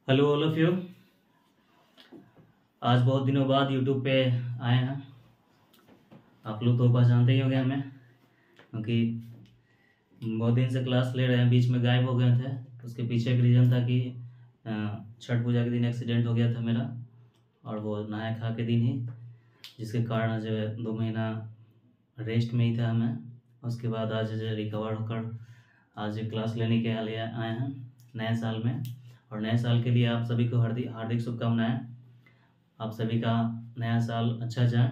Hello all of you. आज बहुत दिनों बाद यूट्यूब पे आए हैं। आप लोग तो पहचानते ही होंगे हमें, क्योंकि बहुत दिन से क्लास ले रहे हैं, बीच में गायब हो गए थे। उसके पीछे एक रीज़न था कि छठ पूजा के दिन एक्सीडेंट हो गया था मेरा, और वो नहाया खा के दिन ही, जिसके कारण जो है 2 महीना रेस्ट में ही था मैं। उसके बाद आज जो रिकवर होकर आज क्लास लेने के लिए आए हैं नए साल में। और नए साल के लिए आप सभी को हार्दिक हार्दिक शुभकामनाएं। आप सभी का नया साल अच्छा जाए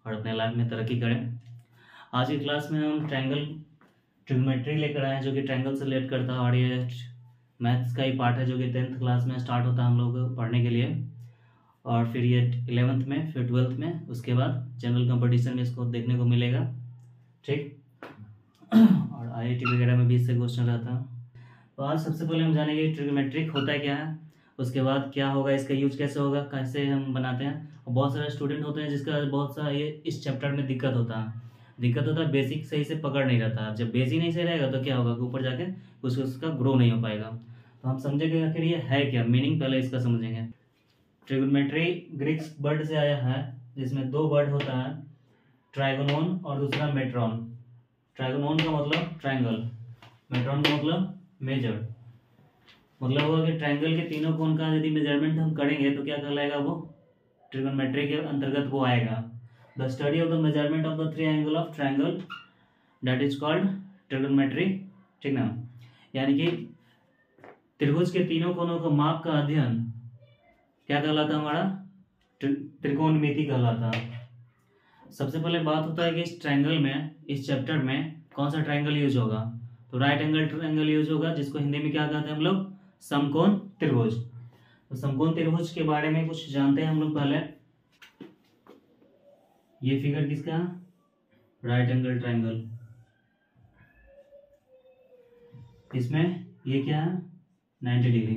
और अपने लाइफ में तरक्की करें। आज की क्लास में हम ट्रिग्नोमेट्री लेकर आए हैं, जो कि ट्रायंगल से रिलेट करता है, और ये मैथ्स का ही पार्ट है जो कि 10th क्लास में स्टार्ट होता है हम लोग पढ़ने के लिए, और फिर ये 11th में, फिर 12th में, उसके बाद जनरल कंपटीशन में इसको देखने को मिलेगा। ठीक। और IIT वगैरह में भी इससे क्वेश्चन रहता है। तो आज सबसे पहले हम जानेंगे ट्रिग्नोमेट्रिक होता है क्या है, उसके बाद क्या होगा, इसका यूज कैसे होगा, कैसे हम बनाते हैं। और बहुत सारे स्टूडेंट होते हैं जिसका बहुत सा ये इस चैप्टर में दिक्कत होता है, बेसिक सही से पकड़ नहीं रहता है। जब बेसिक नहीं सही रहेगा तो क्या होगा कि ऊपर जाके कुछ उसका ग्रो नहीं हो पाएगा। तो हम समझेंगे आखिर ये है क्या, मीनिंग पहले इसका समझेंगे। ट्रिग्नोमेट्री ग्रीक वर्ड से आया है, जिसमें 2 वर्ड होता है, ट्राइगोनोन और दूसरा मेट्रॉन। ट्राइगोनोन का मतलब ट्रायंगल, मेट्रॉन का मतलब मेजर। मतलब होगा कि ट्रायंगल के तीनों कोण का यदि मेजरमेंट हम करेंगे तो क्या कहलाएगा, वो ट्रिग्नोमेट्री के अंतर्गत वो आएगा। The study of the measurement of the 3 angle of triangle that is called trigonometry. ठीक ना। यानी कि त्रिभुज के तीनों कोणों का माप का अध्ययन क्या कहलाता है, हमारा त्रिकोणमिति कहलाता है। सबसे पहले बात होता है कि इस ट्रायंगल में, इस चैप्टर में कौन सा ट्रायंगल यूज होगा, तो राइट एंगल ट्रायंगल यूज होगा, जिसको हिंदी में क्या कहते हैं हम लोग, समकोण त्रिभुज। तो समकोण त्रिभुज के बारे में कुछ जानते हैं हम लोग पहले। ये फिगर किसका, राइट एंगल ट्रायंगल। इसमें ये क्या है, 90 डिग्री,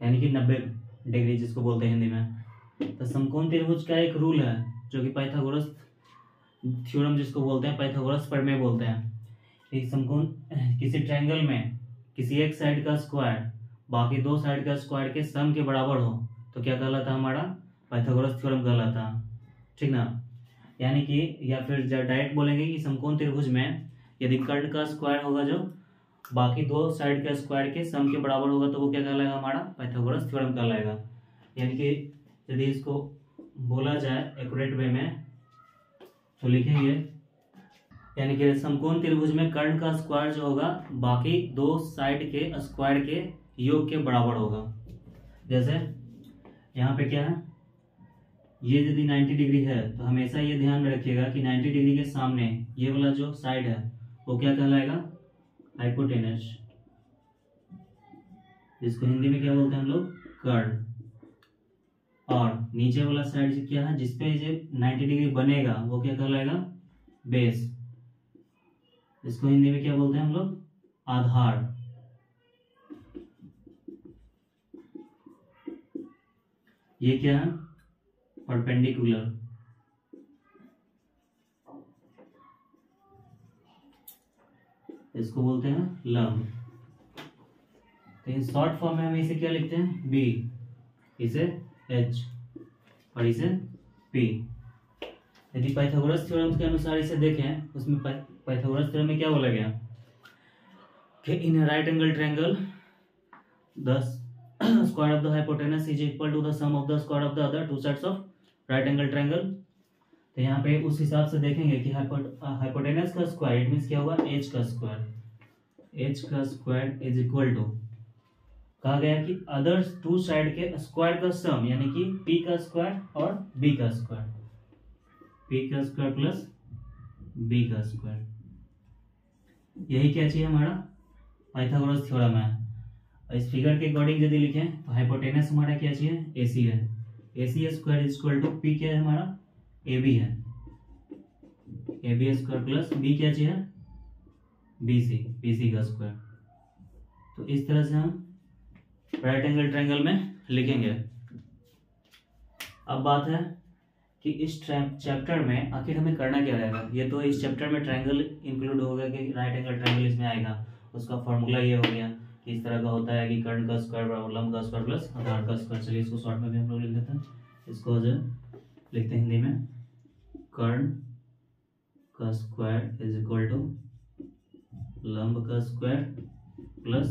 यानी कि 90 डिग्री जिसको बोलते हैं हिंदी में। तो समकोण त्रिभुज का एक रूल है, जो कि पाइथागोरस थ्योरम जिसको बोलते हैं, पाइथागोरस प्रमेय बोलते हैं। एक समकोण किसी ट्रायंगल में किसी एक साइड का स्क्वायर बाकी 2 साइड का स्क्वायर के सम के बराबर हो तो क्या कहलाता है, हमारा पाइथागोरस थ्योरम कहलाता है। ठीक ना। यानी कि, या फिर डायरेक्ट बोलेंगे कि समकोण त्रिभुज में यदि कर्ण का स्क्वायर होगा जो बाकी 2 साइड का स्क्वायर के सम के बराबर होगा तो वो क्या कहलाएगा, हमारा पाइथागोरस थ्योरम कहलाएगा। यानी कि यदि इसको बोला जाए एक्यूरेट वे में तो लिखेंगे, यानी कि समकोण त्रिभुज में कर्ण का स्क्वायर जो होगा बाकी 2 साइड के स्क्वायर के योग के बराबर होगा। जैसे यहाँ पे क्या है, ये यदि 90 डिग्री है तो हमेशा ये ध्यान में रखिएगा कि 90 डिग्री के सामने ये वाला जो साइड है वो क्या कहलाएगा, हाइपोटेनस, जिसको हिंदी में क्या बोलते हैं हम लोग, कर्ण। और नीचे वाला साइड क्या है, जिसपे ये 90 डिग्री बनेगा वो क्या कहलाएगा, बेस, इसको हिंदी में क्या बोलते हैं हम लोग, आधार। ये क्या है, परपेंडिकुलर, इसको बोलते हैं लंब। तो इन शॉर्ट फॉर्म में हम इसे क्या लिखते हैं, बी, इसे एच और इसे पी। यदि पाइथागोरस थ्योरम के अनुसार इसे देखें, उसमें पाइथागोरस थ्योरम में क्या बोला गया कि in right angle triangle the square of the hypotenuse is equal to the sum of the square of the other 2 sides of right angle triangle. तो यहाँ पे उस हिसाब से देखेंगे कि हाइपोटेनस का स्क्वायर, इट मींस क्या होगा, एच का स्क्वायर इज इक्वल टू, कहा गया कि अदर 2 साइड के स्क्वायर का सम, यानी कि पी का स्क्वायर और बी का स्क्वायर, पी का स्क्वायर प्लस बी का स्क्वायर। यही क्या चाहिए, हमारा पाइथागोरस थ्योरम है। इस फिगर के अकॉर्डिंग यदि लिखें तो हाइपोटेनस हमारा क्या चाहिए, एसी है, AC square is equal to P क्या है, हमारा एबी है, एबी स्क्वायर प्लस बी क्या चाहिए, बीसी, बीसी का स्क्वायर। तो इस तरह से हम राइट एंगल ट्रायंगल में लिखेंगे। अब बात है कि इस चैप्टर में आखिर हमें करना क्या रहेगा। ये तो इस चैप्टर में ट्रायंगल इंक्लूड होगा कि राइट एंगल ट्रायंगल इसमें आएगा, उसका फॉर्मूला ये हो गया इस तरह का होता है कि कर्ण का स्क्वायर बराबर लंब का स्क्वायर प्लस आधार का स्क्वायर। चलिए इसको शॉर्ट में भी हम लोग लिख लेते हैं। इसको जो लिखते हैं हिंदी में, कर्ण का स्क्वायर इज इक्वल टू लंब का स्क्वायर प्लस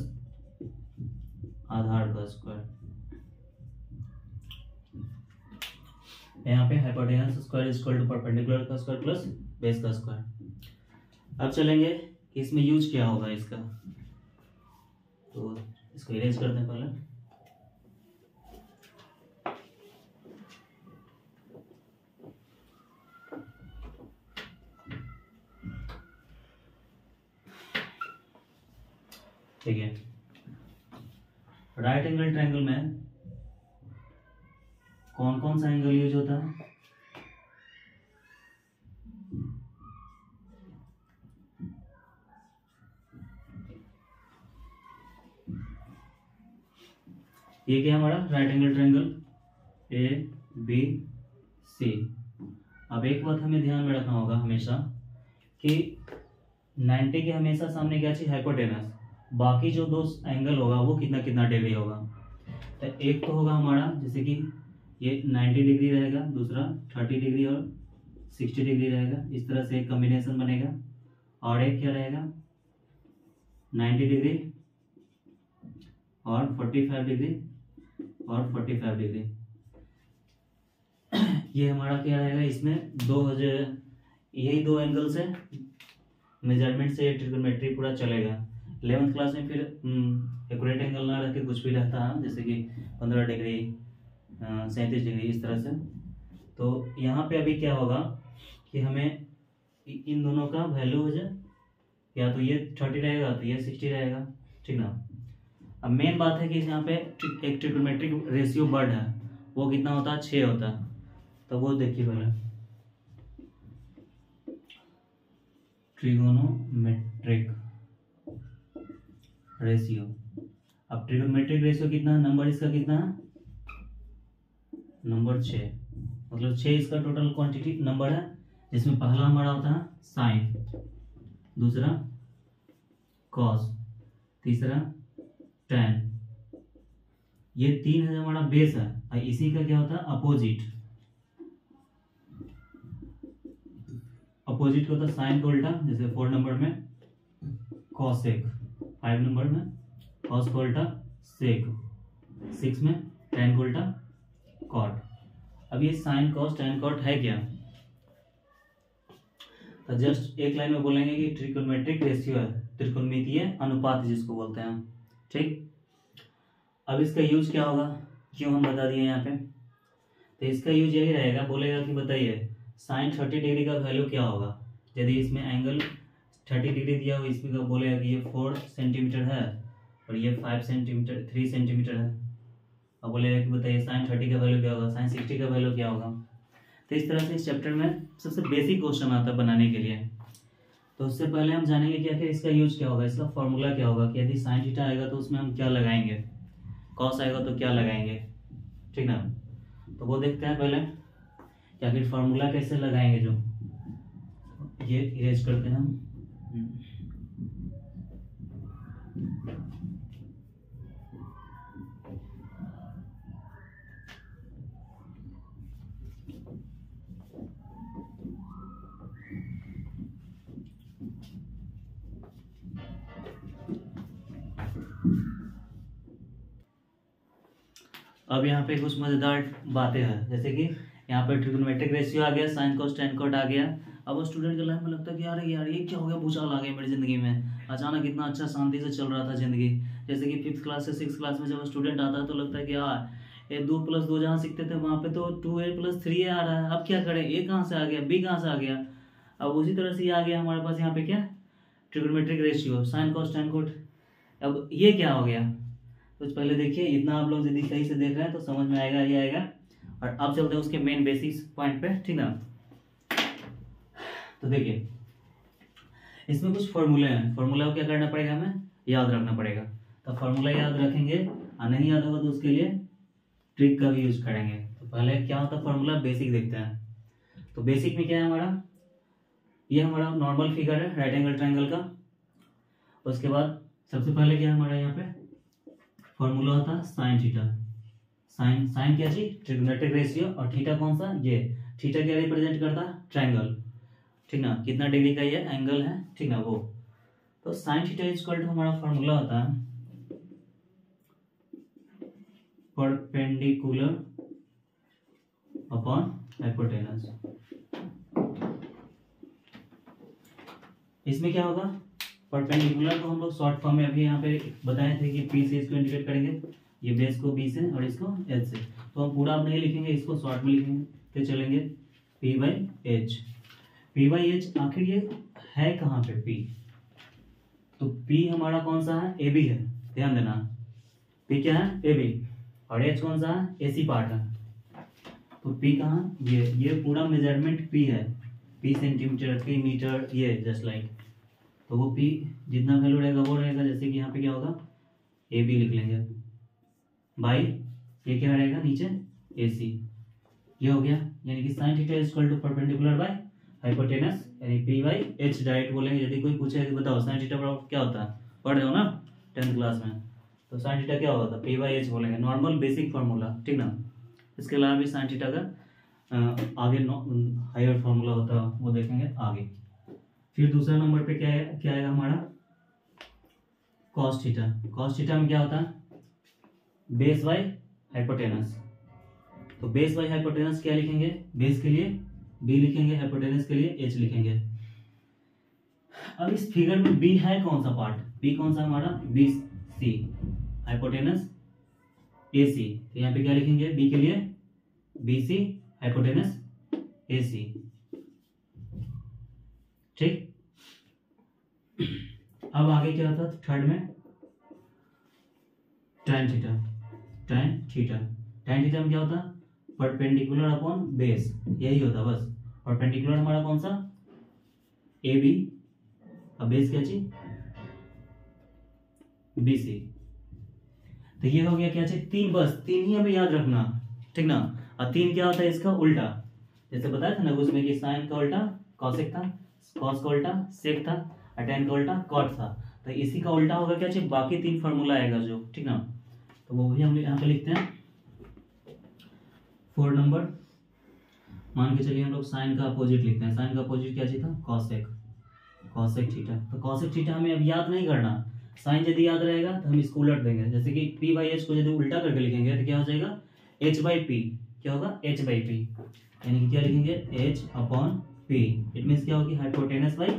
आधार का स्क्वायर। यहाँ पे hypotenuse square is equal to perpendicular का स्क्वायर प्लस बेस का स्क्वायर। अब चलेंगे कि इसमें यूज क्या होगा इसका, तो इसको इरेज करते हैं पहले। ठीक है, राइट एंगल ट्रायंगल में कौन कौन सा एंगल यूज होता है? ये क्या हमारा राइट एंगल ट्रायंगल ABC। अब एक बात हमें ध्यान में रखना होगा हमेशा कि 90 के हमेशा सामने क्या चाहिए? हाइपोटेनस। बाकी जो दो एंगल होगा वो कितना कितना डिग्री होगा? तो एक तो होगा हमारा जैसे कि ये 90 डिग्री रहेगा, दूसरा 30 डिग्री और 60 डिग्री रहेगा। इस तरह से एक कॉम्बिनेशन बनेगा। और एक क्या रहेगा? 90 डिग्री और 45 डिग्री और 45 डिग्री। ये हमारा क्या रहेगा? इसमें यही दो एंगल से मेजरमेंट से ट्रिग्नोमेट्री पूरा चलेगा। 11th क्लास में फिर एक्यूरेट एंगल ना रख के कुछ भी रहता है, जैसे कि 15 डिग्री 37 डिग्री इस तरह से। तो यहाँ पे अभी क्या होगा कि हमें इन दोनों का वैल्यू हो जाए, या तो ये 30 रहेगा तो ये 60 रहेगा, ठीक ना। अब मेन बात है कि यहाँ पे एक ट्रिग्नोमेट्रिक रेशियो वर्ड है, वो कितना होता है? 6 होता है। तो वो देखिए पहले, ट्रिगोनोमेट्रिक रेशियो। अब ट्रिगोनोमेट्रिक रेशियो कितना है? नंबर इसका कितना है? नंबर 6, मतलब 6 इसका टोटल क्वांटिटी नंबर है, जिसमें पहला हमारा होता है साइन, दूसरा कॉस, तीसरा tan। ये 3 है हमारा बेस है, और इसी का क्या होता है? अपोजिट। अपोजिट का होता है साइन का उल्टा, जैसे 4 नंबर में कॉसेक, 5 नंबर में कॉस का उल्टा सेक, 6 में tan का उल्टा कॉट। अब ये साइन कॉस tan कॉट है क्या? तो जस्ट एक लाइन में बोलेंगे कि ट्रिगोनोमेट्रिक रेशियो है, त्रिकोणमितीय अनुपात जिसको बोलते हैं, ठीक। अब इसका यूज क्या होगा, क्यों हम बता दिए यहाँ पे? तो इसका यूज यही रहेगा, बोलेगा कि बताइए साइन 30 डिग्री का वैल्यू क्या होगा। यदि इसमें एंगल 30 डिग्री दिया हो, इसमें का बोलेगा कि ये 4 सेंटीमीटर है और ये 3 सेंटीमीटर है। अब बोलेगा कि बताइए साइन 30 का वैल्यू क्या होगा, साइन 60 का वैल्यू क्या होगा। तो इस तरह से इस चैप्टर में सबसे बेसिक क्वेश्चन आता है बनाने के लिए। तो उससे पहले हम जानेंगे कि आखिर इसका यूज क्या होगा, इसका फॉर्मूला क्या होगा, कि यदि साइन थीटा आएगा तो उसमें हम क्या लगाएंगे, कॉस आएगा तो क्या लगाएंगे, ठीक ना। तो वो देखते हैं पहले कि आखिर फॉर्मूला कैसे लगाएंगे। जो ये इरेज करते हैं हम। अब यहाँ पे कुछ मजेदार बातें हैं, जैसे कि यहाँ पे ट्रिग्नोमेट्रिक रेशियो आ गया, साइन कोस tan कॉट आ गया। अब वो स्टूडेंट के लाइफ में लगता है कि यार ये क्या हो गया, भूचाल आ गया मेरी जिंदगी में, अचानक इतना अच्छा शांति से चल रहा था जिंदगी। जैसे कि 5th क्लास से 6th क्लास में जब स्टूडेंट आता है तो लगता है कि यार ये 2+2 जहाँ सीखते थे वहाँ पे तो 2a+3a आ रहा है, अब क्या करें, a कहाँ से आ गया, b कहाँ से आ गया। अब उसी तरह से ये आ गया हमारे पास यहाँ पे क्या, trigonometric ratio, sine cos tan cot. अब ये क्या हो गया, तो पहले देखिए, इतना आप लोग यदि सही से देख रहे हैं तो समझ में आएगा, ये आएगा। और अब चलते हैं उसके मेन बेसिक्स पॉइंट पे, ठीक ना। तो देखिए इसमें कुछ फॉर्मूले हैं, फॉर्मूला को क्या करना पड़ेगा, हमें याद रखना पड़ेगा। तो फॉर्मूला याद रखेंगे, और नहीं याद होगा तो उसके लिए ट्रिक का भी यूज करेंगे। तो पहले क्या होता है फॉर्मूला, बेसिक देखते हैं। तो बेसिक में क्या है हमारा, ये हमारा नॉर्मल फिगर है राइट एंगल ट्रायंगल का। उसके बाद सबसे पहले क्या है हमारा यहाँ पे फॉर्मूला होता है साइन थीटा। साइन साइन क्या चीज, ट्रिग्नोमेट्रिक रेशियो, और थीटा कौन सा, ये थीटा क्या रिप्रेजेंट करता है, ट्रायंगल, ठीक ना, कितना डिग्री का ये एंगल है, ठीक ना वो। तो sine theta is equal to हमारा फॉर्मूला होता है परपेंडिकुलर अपॉन हाइपोटेनस। इसमें क्या होगा, परपेंडिकुलर को हम लोग शॉर्ट फॉर्म में अभी यहाँ पे बताए थे कि पी से इसको इंडिकेट करेंगे, ये बेस को बी से और इसको एच से। तो हम पूरा अब नहीं लिखेंगे, इसको शॉर्ट में लिखेंगे, चलेंगे P by H. P by H आखिर ये है कहाँ पे पी, तो पी हमारा कौन सा है, ए बी है, ध्यान देना, पी क्या है, ए बी, और एच कौन सा है, ए सी पार्ट है। तो पी कहाँ, ये पूरा मेजरमेंट पी है, पी सेंटीमीटर, पी मीटर, ये जस्ट लाइक। तो वो पी जितना वैल्यू रहेगा वो रहेगा, जैसे कि यहाँ पे क्या होगा, ए बी लिख लेंगे बाई ये क्या रहेगा नीचे, ए सी। ये हो गया, यानी कि sine theta is equal to perpendicular by hypotenuse, यानी पी बाई एच डायरेक्ट बोलेंगे। यदि कोई पूछे कि बताओ साइन थीटा बराबर क्या होता है, पढ़ रहे हो ना 10th क्लास में, तो साइन थीटा क्या होता है, पी बाई एच बोलेंगे, नॉर्मल बेसिक फार्मूला, ठीक ना। इसके अलावा भी साइन थीटा का आगे हायर फार्मूला होता है, वो देखेंगे आगे। फिर दूसरा नंबर पे क्या आएगा हमारा, कॉस थीटा। कॉस थीटा में क्या होता है, बेस बाय हाइपोटेनस। तो बेस बाय हाइपोटेनस क्या लिखेंगे, बेस के लिए बी लिखेंगे, हाइपोटेनस के लिए एच लिखेंगे। अब इस फिगर में बी है कौन सा पार्ट, बी कौन सा हमारा, बी सी, हाइपोटेनस ए सी। तो यहाँ पे क्या लिखेंगे, बी के लिए बी सी, हाइपोटेनस ए सी, ठीक। अब आगे क्या होता है थर्ड में, tan theta. tan theta, tan theta में क्या होता है, परपेंडिकुलर अपॉन बेस, यही होता है बस। परपेंडिकुलर हमारा कौन सा, ए बी, अब बेस क्या चीज, बी सी। तो ये हो गया क्या चीज, तीन, बस तीन ही हमें याद रखना, ठीक ना। और तीन क्या होता है इसका उल्टा, जैसे बताया था ना उसमें कि साइन का उल्टा कॉसेक था, कॉस का उल्टा सेक था, और tan का उल्टा कॉट था। तो इसी का उल्टा होगा क्या चीज, बाकी तीन फॉर्मूला आएगा जो, ठीक ना। तो वो भी हम यहाँ पे लिखते हैं 4 नंबर। मान के चलिए हम लोग साइन का अपोजिट लिखते हैं, साइन का अपोजिट क्या चीज था, कॉसेक, कॉसेक थीटा। तो कॉसेक थीटा हमें अब याद नहीं करना, साइन यदि याद रहेगा तो हम इसको उलट देंगे, जैसे कि पी बाई एच को यदि उल्टा करके लिखेंगे तो क्या हो जाएगा, एच बाई पी, क्या होगा, एच बाई पी, यानी कि क्या लिखेंगे, H upon P. It means क्या होगी, हाइपोटेनस बाई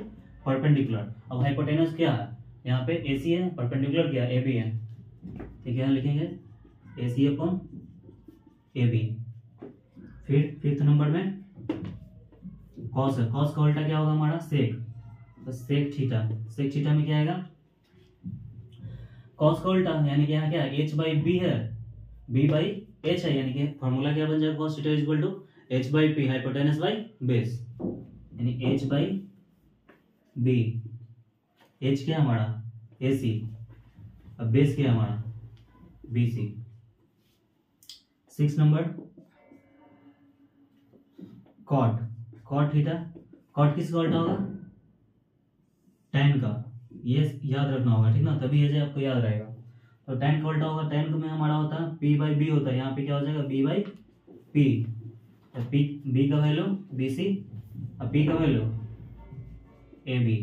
परपेंडिकुलर। अब हाइपोटेनस क्या है, यहाँ पे ए सी है, परपेंडिकुलर क्या है, ए बी है, ठीक है, लिखेंगे ए सी अपॉन ए बी। फिर फिफ्थ नंबर में कॉस है, कॉस का उल्टा क्या होगा हमारा, सेक, तो सेक थीटा। सेक थीटा में क्या आएगा, कॉस का उल्टा, यानी कि यहाँ क्या है, एच बाई बी है, बी बाई एच है, यानी कि फॉर्मूला क्या बन जाएगा, cos theta is equal to H by P, hypotenuse by base, यानी एच बाई बी। एच क्या हमारा, ए सी, अब बेस क्या हमारा, B C. 6 number cot, cot theta. Cot किसका उल्टा होगा, tan का, ये याद रखना होगा, ठीक ना, तभी ये आपको याद रहेगा। तो tan का उल्टा होगा, tan में हमारा होता है p बाई बी होता है, यहाँ पे क्या हो जाएगा, b by P. P, B का वैल्यू बी सी, और p का वैल्यू ए बी।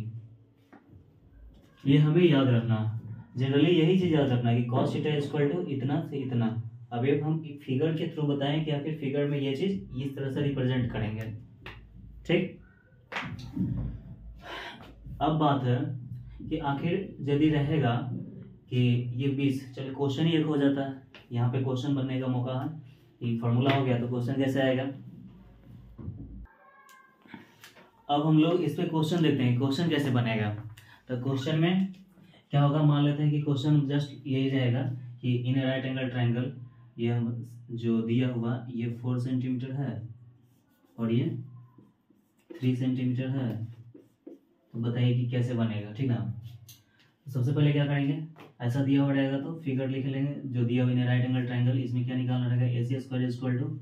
ये हमें याद रखना, जनरली यही चीज याद रखना कि cos theta is equal to इतना से इतना। अब एक हम फिगर के थ्रू बताएं कि आखिर फिगर में ये चीज इस तरह से रिप्रेजेंट करेंगे, ठीक। अब बात है कि आखिर यदि रहेगा कि ये 20, चलिए क्वेश्चन ही एक हो जाता है, यहाँ पे क्वेश्चन बनने का मौका है, कि फॉर्मूला हो गया तो क्वेश्चन कैसे आएगा। अब हम लोग इस पे क्वेश्चन देखते हैं, क्वेश्चन कैसे बनेगा। तो क्वेश्चन में क्या होगा, मान लेते हैं कि क्वेश्चन जस्ट यही रहेगा कि इन राइट एंगल ट्रायंगल, ये जो दिया हुआ ये 4 सेंटीमीटर है और ये 3 सेंटीमीटर है, तो बताइए कि कैसे बनेगा, ठीक ना। तो सबसे पहले क्या करेंगे, ऐसा दिया हुआ रहेगा तो फिगर लिख लेंगे, जो दिया हुआ इन राइट एंगल ट्रायंगल, इसमें क्या निकालना रहेगा, A C square is equal to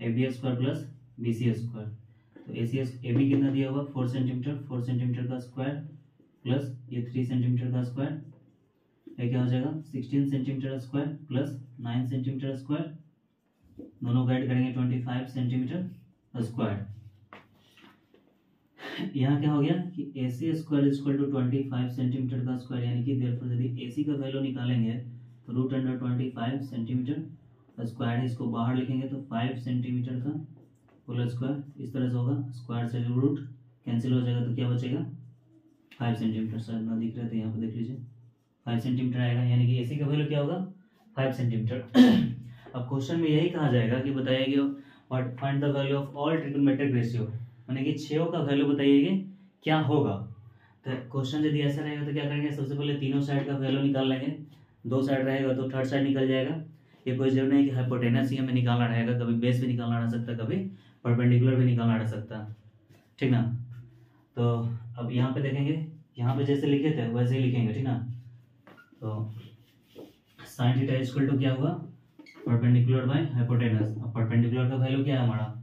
A B square plus B C square. तो ए बी कितना दिया हुआ, 4 सेंटीमीटर, 4 सेंटीमीटर का स्क्वायर प्लस ये 3 सेंटीमीटर का स्क्वायर, ये क्या हो जाएगा 16 centimetre square plus 9 centimetre square, दोनों को ऐड करेंगे 25 सेंटीमीटर स्क्वायर। यहाँ क्या हो गया कि A C square equal to 25 centimetre का स्क्वायर, यानी कि देयरफॉर यदि ए सी का वैल्यू निकालेंगे तो रूट अंडर 25 सेंटीमीटर स्क्वायर, इसको बाहर लिखेंगे तो 5 सेंटीमीटर का होल स्क्वायर, इस तरह से होगा। स्क्वायर से रूट कैंसिल हो जाएगा तो क्या बचेगा 5 सेंटीमीटर, शायद ना दिख रहे थे, यहाँ पे देख लीजिए 5 सेंटीमीटर आएगा, यानी कि ए सी का वैल्यू क्या होगा 5 सेंटीमीटर। अब क्वेश्चन में यही कहा जाएगा कि बताइए कि what find the value of all trigonometric ratio, यानी कि छेओं का वैल्यू बताइए क्या होगा। तो क्वेश्चन यदि ऐसा रहेगा तो क्या करेंगे, सबसे पहले तीनों साइड का वैल्यू निकाल लेंगे, दो साइड रहेगा तो थर्ड साइड निकल जाएगा। ये कोई जरूरी नहीं कि हाइपोटेनस ही हमें निकालना रहेगा, कभी बेस भी निकालना रह सकता है, कभी परपेंडिकुलर भी निकालना रह सकता है, ठीक ना। तो अब यहाँ पे देखेंगे, यहाँ पे जैसे लिखे थे वैसे ही लिखेंगे, ठीक ना। तो साइन थीटा इक्वल टू क्या हुआ परपेंडिकुलर बाय हाइपोटेनस। अब परपेंडिकुलर का वैल्यू क्या है हमारा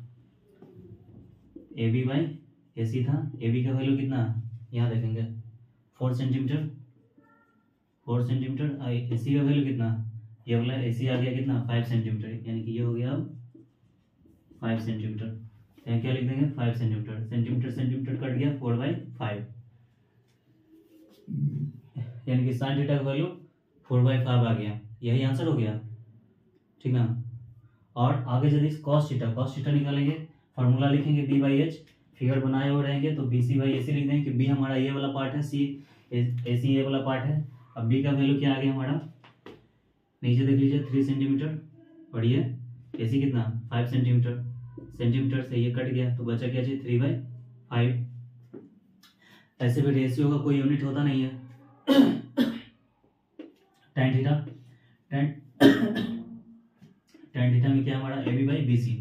ए बी बाई ए सी था, ए बी का वैल्यू कितना यहाँ देखेंगे 4 सेंटीमीटर, 4 सेंटीमीटर, ए सी का वैल्यू कितना, ये वाला ए सी आ गया कितना 5 सेंटीमीटर, यानी कि ये हो गया अब 5 सेंटीमीटर। तो यहाँ क्या लिख देंगे 5 सेंटीमीटर, सेंटीमीटर सेंटीमीटर कट गया 4/5, यानी कि साइन थीटा का वैल्यू 4/5 आ गया, यही आंसर हो गया, ठीक ना। और आगे यदि कॉस थीटा निकालेंगे, फार्मूला लिखेंगे बी बाई एच, फिगर बनाए हुए रहेंगे तो बी सी बाई ए सी लिख देंगे कि बी हमारा ये वाला पार्ट है, सी ए सी ये वाला पार्ट है। अब बी का वैल्यू क्या आ गया हमारा, नीचे देख लीजिए 3 सेंटीमीटर, और ये ए सी कितना 5 सेंटीमीटर, सेंटीमीटर से ये कट गया तो बचा क्या चाहिए 3/5। ऐसे भी रेशियो का कोई यूनिट होता नहीं है। tan थीटा tan थीटा में क्या हमारा A B by B C,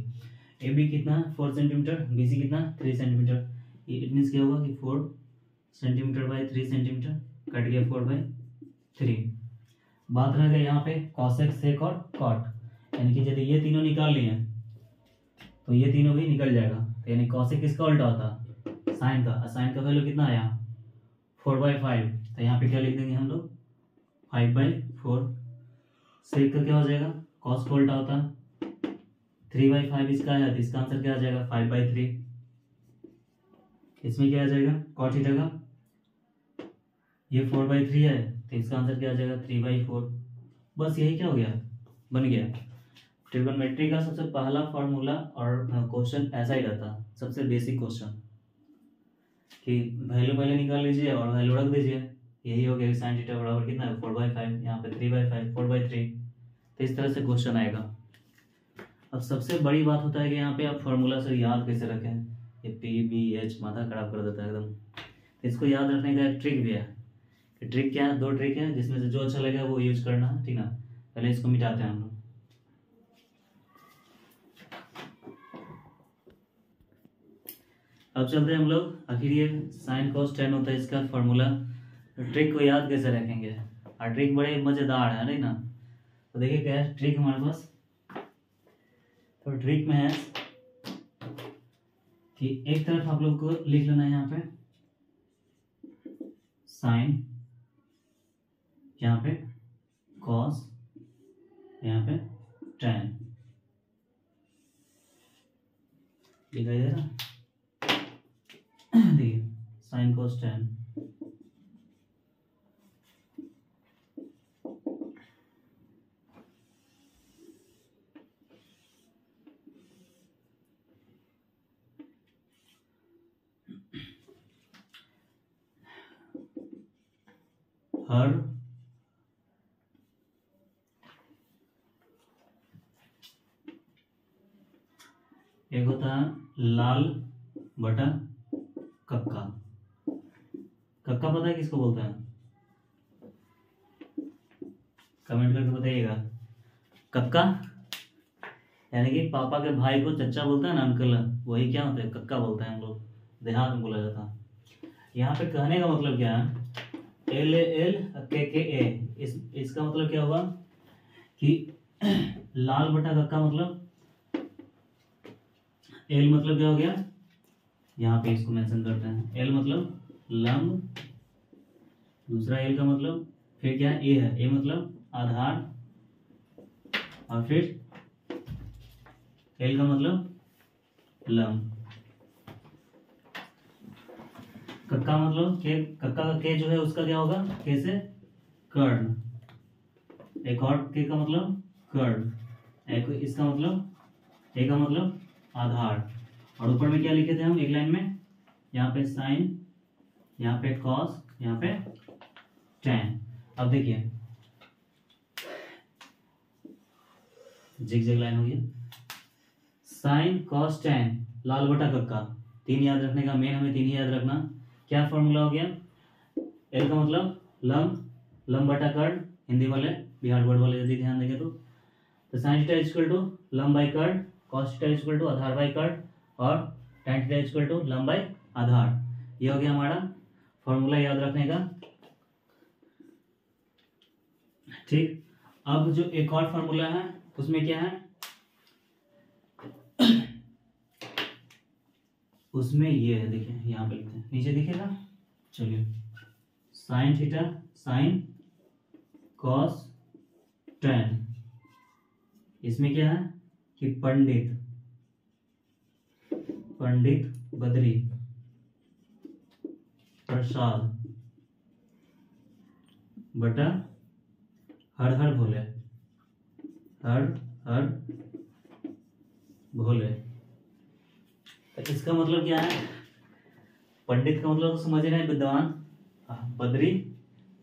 A B कितना 4 सेंटीमीटर, बी सी कितना 3 सेंटीमीटर, इट मीन्स क्या होगा कि 4 सेंटीमीटर बाई 3 सेंटीमीटर कट गया 4/3। बात रह गई यहाँ पे कॉसेक सेक और कॉट, यानी कि यदि ये तीनों निकाल लिए तो ये तीनों भी निकल जाएगा, तो यानी कॉसेक किसका उल्टा होता साइन का, साइन का वैल्यू कितना आया 4/5, तो यहाँ पे क्या लिख देंगे हम लोग 5/4। सेक का क्या हो जाएगा कॉस का उल्टा होता 3/5, इसका आया तो इसका आंसर क्या आ जाएगा 5/3। इसमें क्या आ जाएगा कॉट थीटा का, ये 4/3 है तो इसका आंसर क्या आ जाएगा 3/4। बस यही क्या हो गया बन गया। ट्रिग्नोमेट्री का सबसे पहला फॉर्मूला और क्वेश्चन ऐसा ही रहता, सबसे बेसिक क्वेश्चन कि वैल्यू पहले निकाल लीजिए और वैल्यू रख दीजिए, यही हो गया साइन थीटा बराबर कितना है 4/5, यहाँ पे 3/5 4/3, तो इस तरह से क्वेश्चन आएगा। अब सबसे बड़ी बात होता है कि यहाँ पे आप फॉर्मूला से याद कैसे रखें, ये पी बी एच माथा खराब कर देता है एकदम। तो इसको याद रखने का एक ट्रिक भी है, ट्रिक क्या है, दो ट्रिक है जिसमें से जो अच्छा लगेगा वो यूज करना है, ठीक ना। पहले इसको मिटाते हैं हम लोग। अब चलते हैं हम लोग, आखिर ये साइन कॉस टेन होता है इसका फॉर्मूला, ट्रिक को याद कैसे रखेंगे, और ट्रिक बड़े मजेदार है नहीं ना। तो देखिए क्या है ट्रिक हमारे पास, तो ट्रिक में है कि एक तरफ आप लोग को लिख लेना है यहाँ पे साइन, यहाँ पे कॉस, यहाँ पे टेन, दिखाई दे रहा देखिए साइन कॉस टेन। हर एक होता है लाल बटा कक्का, कक्का पता है किसको बोलते हैं, कमेंट करके बताइएगा। कक्का यानी कि पापा के भाई को चच्चा बोलता है ना अंकल, वही क्या होता है कक्का बोलते हैं हम लोग, देहात में बोला जाता है। यहाँ पे कहने का मतलब क्या है एल एल के ए, इसका मतलब क्या हुआ कि लाल बटा कक्का मतलब एल मतलब क्या हो गया, यहाँ पे इसको मेंशन करते हैं, एल मतलब लंब, दूसरा एल का मतलब फिर क्या है, ए है, ए मतलब आधार, और फिर एल का मतलब लंब, कक्का मतलब के, कक्का का के जो है उसका क्या होगा, के से कर्ण, एक और के का मतलब कर्ण, एक इसका मतलब ए का मतलब आधार, और ऊपर में क्या लिखे थे हम एक लाइन में, यहाँ पे साइन, यहाँ पे कॉस, यहाँ पे टैन। अब देखिए जिग लाइन हो गई, साइन कॉस टैन लाल बटा कक्का, तीन याद रखने का, मेन हमें तीन ही याद रखना। क्या फॉर्मूला हो गया, एल का मतलब लंब, लंब बटा कर्ण, हिंदी वाले बिहार बोर्ड वाले यदि ध्यान देंगे तो साइन थीटा इक्वल टू लंब बाई कर्ण, कॉस थीटा इक्वल टू आधार बाई कर्ण, और टैन थीटा इक्वल टू लंब बाई आधार। ये हो गया हमारा फॉर्मूला याद रखने का। ठीक, अब जो एक और फॉर्मूला है उसमें क्या है, उसमें ये है, देखिए यहाँ पे लिखते हैं, नीचे दिखेगा, चलिए sine theta sine cos tan, इसमें क्या है कि पंडित बद्री प्रसाद बटा हर हर भोले, हर हर भोले। तो इसका मतलब क्या है, पंडित का मतलब तो समझ रहे हैं विद्वान,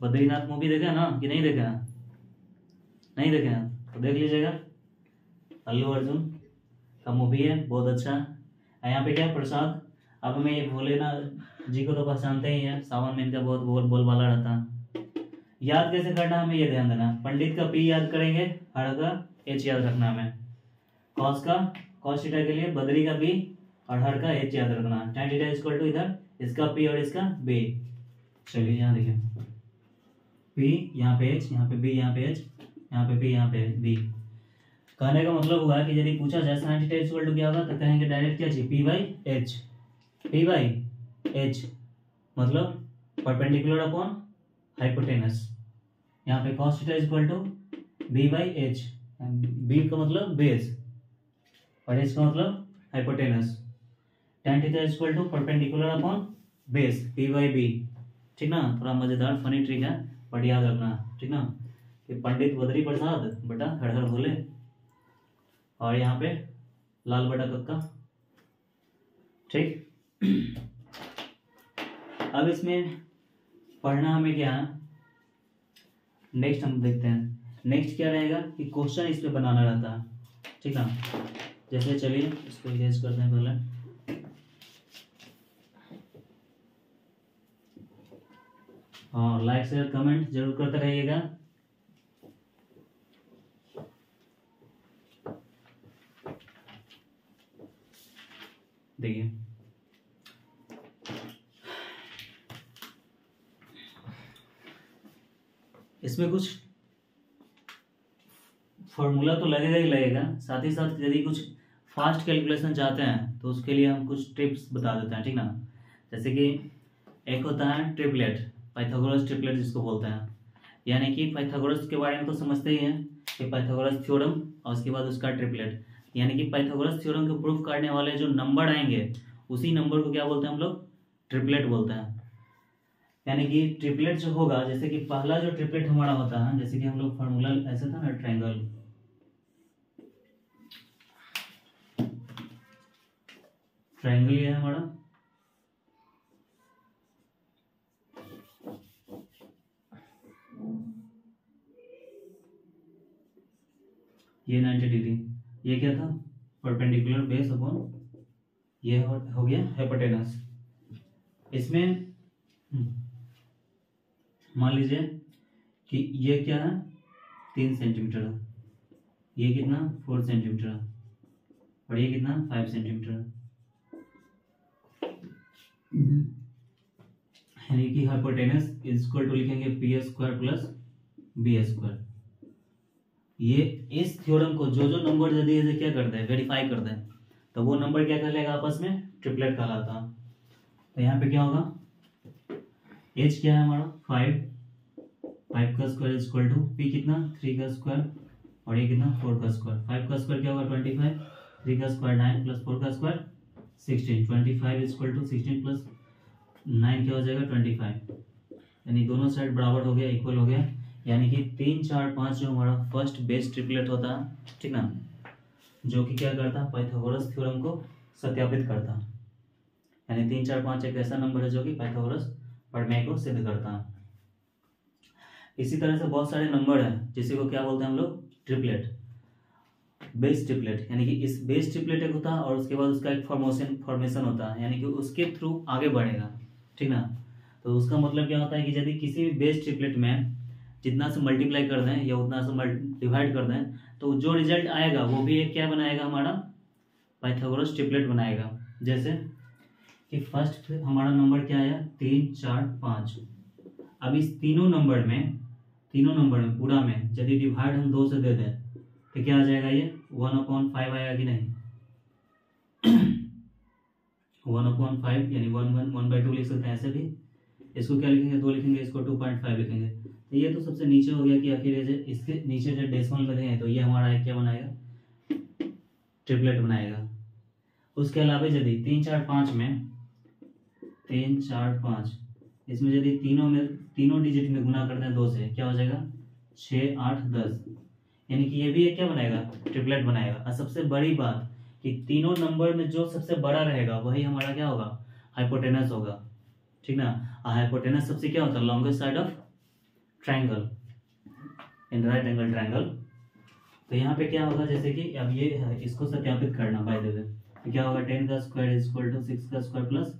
बद्रीनाथ मूवी देखा ना कि नहीं देखा, नहीं देखा तो देख लीजिएगा, अल्लू अर्जुन का मूवी है, बहुत अच्छा है। यहाँ पे क्या प्रसाद, अब हमें ये भोलेनाथ जी को तो पहचानते ही हैं, सावन में इनका बहुत बोलबाला रहता है। याद कैसे करना हमें ये ध्यान देना, पंडित का पी याद करेंगे, हर का एच याद रखना हमें, कॉस का कॉस थीटा के लिए बद्री का बी और हर का एच याद रखना, टैन थीटा इक्वल टू इधर इसका पी और इसका बी। चलिए यहाँ देखिए, पी यहाँ पे एच, यहाँ पे बी, यहाँ पे एच, यहाँ पे पी, यहाँ पे बी। कहने का मतलब हुआ कि यदि पूछा जाए साइन थीटा इक्वल टू क्या होगा, तो कहेंगे डायरेक्ट क्या चाहिए, P by H, P by H मतलब परपेंडिकुलर अपॉन हाइपोटेनस। यहाँ पे cos theta equal to B by H, B का मतलब बेस और एच का मतलब hypotenuse, tan theta equal to perpendicular upon base, P by B. ठीक ना, थोड़ा मजेदार फनी ट्रिक है, बट याद रखना, ठीक ना, कि पंडित बद्री प्रसाद बटा हर हर भोले, और यहाँ पे लाल बटा कक्का। ठीक, अब इसमें पढ़ना हमें क्या है, नेक्स्ट हम देखते हैं, नेक्स्ट क्या रहेगा कि क्वेश्चन इस पे बनाना रहता है, ठीक ना। जैसे चलिए इसको इरेज करते हैं पहले, हाँ लाइक शेयर कमेंट जरूर करते रहिएगा। देखिए इसमें कुछ फॉर्मूला तो लगेगा ही लगेगा, साथ ही साथ यदि कुछ फास्ट कैलकुलेशन चाहते हैं तो उसके लिए हम कुछ टिप्स बता देते हैं, ठीक ना। जैसे कि एक होता है ट्रिपलेट, पाइथागोरस ट्रिपलेट जिसको बोलते हैं, यानी कि पाइथागोरस के बारे में तो समझते ही हैं कि पाइथागोरस थ्योरम और उसके बाद उसका ट्रिपलेट, यानी कि पाइथागोरस थ्योरम को प्रूफ करने वाले जो नंबर आएंगे उसी नंबर को क्या बोलते हैं हम लोग, ट्रिपलेट बोलते हैं। यानी कि ट्रिपलेट जो होगा, जैसे कि पहला जो ट्रिपलेट हमारा होता है, जैसे कि हम लोग फार्मूला ऐसा था ना, ट्रायंगल, ट्रायंगल ये है हमारा, ये 90 डिग्री, ये क्या था परपेंडिकुलर बेस अपॉन ये हो गया हाइपोटेनस। इसमें मान लीजिए कि ये क्या है 3 सेंटीमीटर है, ये कितना 4 सेंटीमीटर है, और ये कितना 5 सेंटीमीटर है, यानी कि हाइपोटेनस इक्वल टू लिखेंगे P square plus B square. ये इस थ्योरम को जो नंबर यदि ऐसे क्या करते हैं वेरीफाई करते हैं तो वो नंबर क्या कहलाएगा आपस में, ट्रिपलेट कहलाता। तो यहाँ पे क्या होगा, एच क्या है हमारा 5, 5 का square is equal to P कितना 3 का स्क्वायर और ये कितना 4 का स्क्वायर। 5 का स्क्वायर क्या होगा 25, 3 का स्क्वायर 9 प्लस 4 का square 16। 25 is equal to 16 plus 9 क्या हो जाएगा 25, यानी दोनों साइड बराबर हो गया, इक्वल हो गया। यानी कि 3 4 5 जो हमारा फर्स्ट बेस ट्रिपलेट होता है, ठीक ना, जो कि क्या करता है पाइथागोरस थ्योरम को सत्यापित करता है। यानी 3 4 5 एक ऐसा नंबर है जो कि पाइथागोरस प्रमेय को सिद्ध करता है। इसी तरह से बहुत सारे नंबर है जिसे को क्या बोलते हैं हम लोग ट्रिपलेट, बेस ट्रिपलेट। यानी कि इस बेस ट्रिपलेट एक होता है और उसके बाद उसका एक फॉर्मेशन होता है, यानी कि उसके थ्रू आगे बढ़ेगा, ठीक ना। तो उसका मतलब क्या होता है कि यदि किसी भी बेस ट्रिपलेट में जितना से मल्टीप्लाई कर दें या उतना से डिवाइड कर दें तो जो रिजल्ट आएगा वो भी एक क्या बनाएगा हमारा पाइथागोरस ट्रिपलेट बनाएगा। जैसे कि फर्स्ट हमारा नंबर क्या आया 3 4 5। अब इस तीनों नंबर में पूरा में यदि डिवाइड हम 2 से दे दें तो क्या आ जाएगा, ये 1/5 आएगा कि नहीं 1/5 यानी 1/2 लिख सकते हैं। ऐसे भी इसको क्या लिखेंगे 2 लिखेंगे, इसको 2.5 लिखेंगे। तो ये तो सबसे नीचे हो गया कि आखिर इसके नीचे जो डेसिमल में देंगे तो ये हमारा एक क्या बनाएगा ट्रिपलेट बनाएगा। उसके अलावा यदि 3 4 5 में 3 4 5 इसमें यदि तीनों डिजिट में गुना करते हैं 2 से क्या हो जाएगा 6 8 10, यानी कि ये भी एक क्या बनाएगा ट्रिपलेट बनाएगा। और सबसे बड़ी बात कि तीनों नंबर में जो सबसे बड़ा रहेगा वही हमारा क्या होगा हाइपोटेनस होगा, ठीक ना। हाइपोटेनस सबसे क्या होता है longest side of triangle in right angle triangle. तो यहाँ पे क्या होगा जैसे कि अब ये है इसको सत्यापित करना बाय द वे, तो क्या होगा 10 का स्क्वायर इज इक्वल टू 6 का स्क्वायर प्लस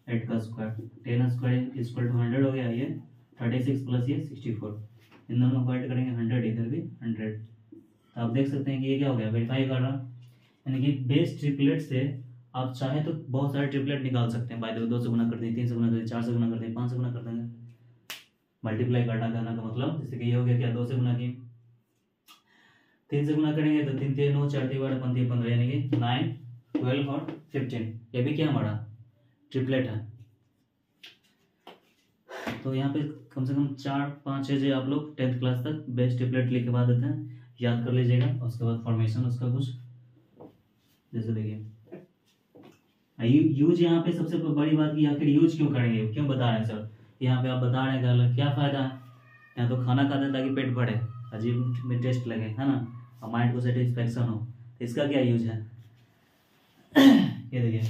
8 का square. 10 square is equal to 100 हो गया, ये 36 प्लस ये 64, इन दोनों को ऐड करेंगे 100, इधर भी 100। तो आप देख सकते हैं कि ये क्या हो गया वेरीफाई कर रहा, यानी कि बेस ट्रिपलेट से आप चाहे तो बहुत सारे ट्रिपलेट निकाल सकते हैं। बाय द वे 2 से गुना कर देंगे, 3 से गुना कर देंगे, 4 से गुना कर देंगे, 5 से गुना कर देंगे। मल्टीप्लाई करना कहना का मतलब जैसे कि ये हो गया क्या 2 से गुना किए, 3 से गुना करेंगे तो 3 3 9 4 3 12 15 15, यानी कि 9 12 और 15, ये भी क्या हमारा ट्रिपलेट है। तो यहाँ पे कम से कम 4 5 6 आप लोग 10th क्लास तक बेस्ट ट्रिपलेट लिख के बाद देते हैं, याद कर लीजिएगा। उसके बाद फॉर्मेशन उसका कुछ जैसे देखिए यूज, यहाँ पे सबसे बड़ी बात की आखिर यूज क्यों करेंगे, क्यों बता रहे हैं सर, यहाँ पे आप बता रहे हैं क्या फायदा है। यहाँ तो खाना खाते हैं ताकि पेट भरे, अजीब में टेस्ट लगे, है ना, और माइंड को सेटिस्फेक्शन हो, तो इसका क्या यूज है ये देखिए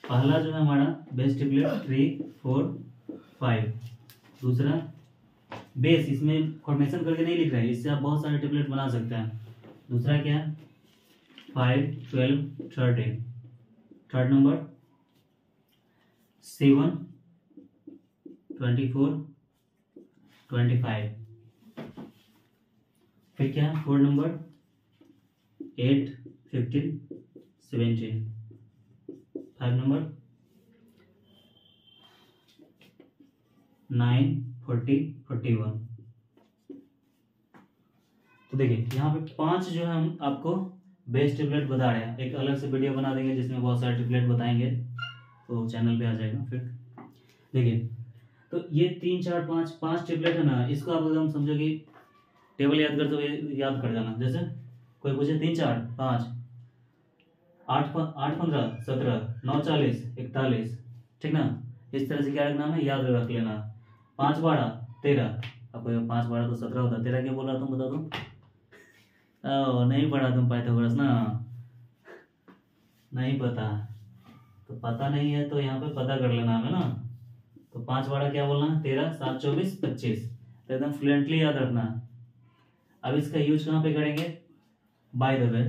पहला जो है हमारा बेस ट्रिपलेट 3 4 5, दूसरा बेस, इसमें फॉर्मेशन करके नहीं लिख रहे हैं, इससे आप बहुत सारे ट्रिपलेट बना सकते हैं। दूसरा क्या है 5 12 13, थर्ड नंबर 7 24 25, फिर क्या है 4 नंबर 8 15 17, 5 नंबर 9 40 41। तो देखिए यहाँ पे 5 जो है हम आपको बेस्ट ट्रिपलेट बता रहे हैं, एक अलग से वीडियो बना देंगे जिसमें बहुत सारे ट्रिपलेट बताएंगे, तो चैनल पे आ जाएगा। फिर देखिए तो ये 3 4 5 ट्रिपलेट है ना, इसको आप एकदम समझो कि टेबल याद करते हुए याद कर जाना। जैसे कोई पूछे 3 4 5 8 15 17 9 40 41, ठीक ना, इस तरह से क्या रखना है याद रख लेना। 5 12 13, आपको 5 12 तो 17 होता, 13 क्या बोल रहा तुम बता दो, नहीं पढ़ा तुम पाइथागोरस ना, नहीं पता, तो पता नहीं है तो यहाँ पे पता कर लेना है ना। तो 5 12 क्या बोलना है 13 7 24 25, तो एकदम फ्लुएंटली याद रखना। अब इसका यूज कहाँ पे करेंगे, बाय द वे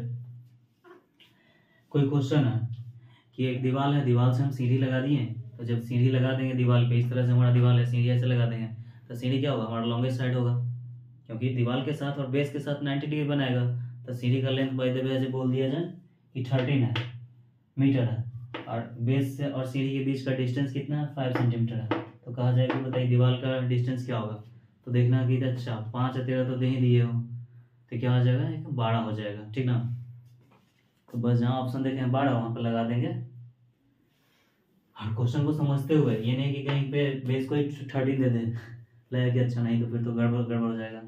कोई क्वेश्चन है कि एक दीवार है, दीवार से हम सीढ़ी लगा दिए, तो जब सीढ़ी लगा देंगे दीवार पे, इस तरह से हमारा दीवार है, सीढ़ी ऐसे लगा देंगे, तो सीढ़ी क्या होगा हमारा लॉन्गेस्ट साइड होगा, क्योंकि दीवार के साथ और बेस के साथ 90 डिग्री बनाएगा। तो सीढ़ी का लेंथ बाय द वे ऐसे बोल दिया जाए कि 13 मीटर है, और बेस से और सीढ़ी के बीच का डिस्टेंस कितना है 5 सेंटीमीटर है। तो कहा जाएगा बताइए दीवार का डिस्टेंस क्या होगा, तो देखना कि अच्छा 5 13 तो दे ही दिए हो, तो क्या हो जाएगा 12 हो जाएगा, ठीक ना। तो बस जहाँ ऑप्शन देखे हैं 12 वहाँ पर लगा देंगे। और क्वेश्चन को समझते हुए, ये नहीं कि कहीं पे बेस को 13 दे दे, लगेगा कि अच्छा नहीं तो फिर तो गड़बड़ गड़बड़ हो जाएगा,